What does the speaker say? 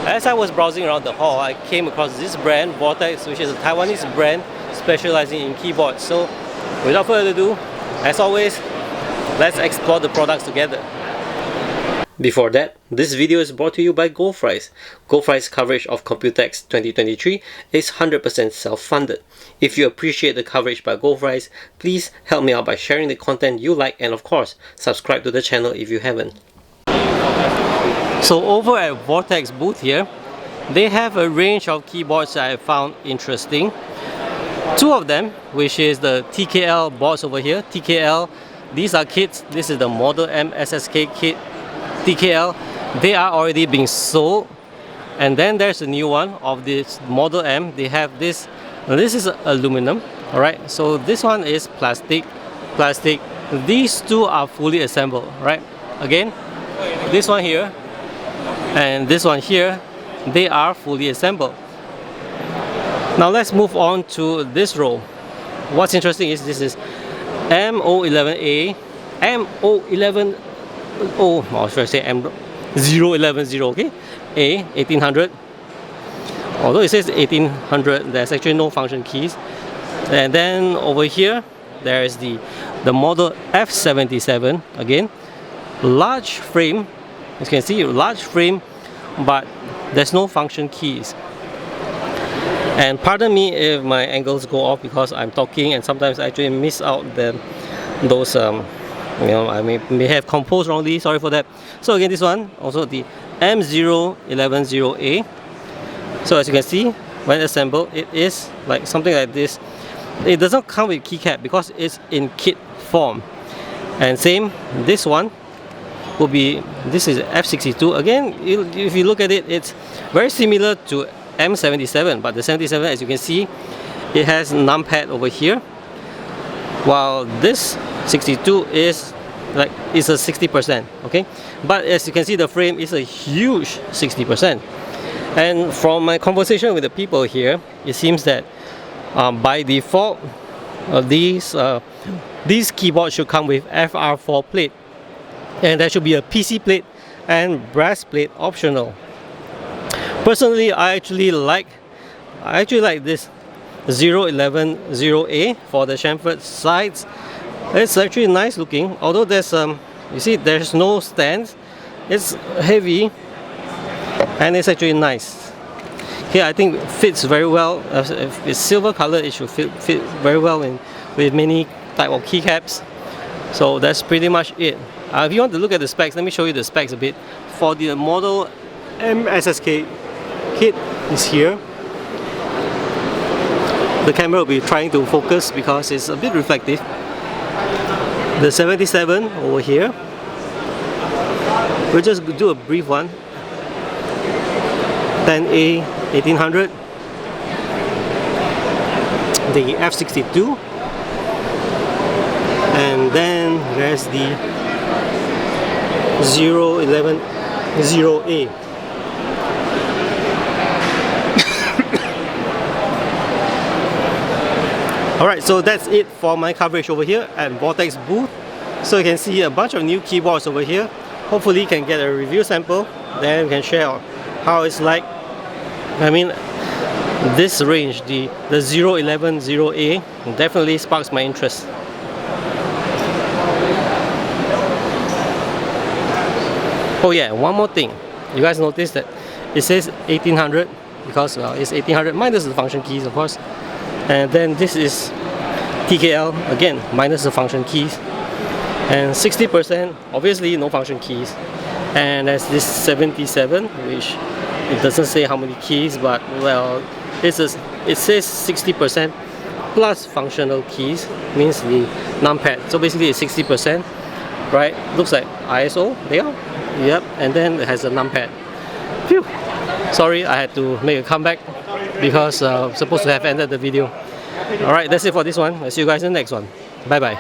As I was browsing around the hall, I came across this brand, Vortex, which is a Taiwanese brand specializing in keyboards. So without further ado, as always, let's explore the products together. Before that, this video is brought to you by GoFries. GoFries coverage of Computex 2023 is 100% self-funded. If you appreciate the coverage by GoFries, please help me out by sharing the content you like, and of course, subscribe to the channel if you haven't. So over at Vortex booth here, they have a range of keyboards that I found interesting. Two of them, which is the TKL boards over here. TKL, these are kits. This is the Model M SSK kit. TKL, they are already being sold. And then there's a new one of this Model M. They have this. Now this is aluminum. Alright, so this one is plastic. These two are fully assembled. Right, again, this one here and this one here, they are fully assembled. Now let's move on to this row. What's interesting is this is MO11A, MO11, oh, I was trying to say M0110, okay, A 1800. Although it says 1800, there's actually no function keys. And then over here, there is the model F77. Again, large frame. As you can see, large frame, but there's no function keys. And pardon me if my angles go off because I'm talking and sometimes I actually miss out those you know, I may have composed wrongly, sorry for that. So again, this one also the M0110A. So as you can see, when assembled, it is like something like this. It doesn't come with keycap because it's in kit form. And same, this one will be, this is F62. Again, if you look at it, it's very similar to M77, but the 77, as you can see, it has numpad over here, while this 62 is like a 60%. Okay, but as you can see, the frame is a huge 60%. And from my conversation with the people here, it seems that by default, these keyboards should come with FR4 plate, and there should be a PC plate and brass plate optional. Personally, I actually like this 0110A for the chamfered sides. It's actually nice looking, although there's you see there's no stands. It's heavy and it's actually nice. Here I think it fits very well. If it's silver color, it should fit very well with many type of keycaps. So that's pretty much it. If you want to look at the specs, let me show you the specs a bit. For the Model M SSK kit is here. The camera will be trying to focus because it's a bit reflective. The 77 over here. We'll just do a brief one. 10A 1800. The F62. And then there's the 0110A. Alright, so that's it for my coverage over here at Vortex booth. So you can see a bunch of new keyboards over here. Hopefully you can get a review sample, then we can share how it's like. I mean, this range, the 0110A, definitely sparks my interest. Oh yeah, one more thing. You guys notice that it says 1800 because, well, it's 1800 minus the function keys, of course. And then this is TKL, again, minus the function keys. And 60%, obviously no function keys. And there's this 77, which it doesn't say how many keys, but well, it says 60% plus functional keys, means the numpad. So basically it's 60%, right? Looks like ISO, there. Yep, and then it has a numpad. Phew! Sorry, I had to make a comeback because supposed to have ended the video. Alright, that's it for this one. I'll see you guys in the next one. Bye bye.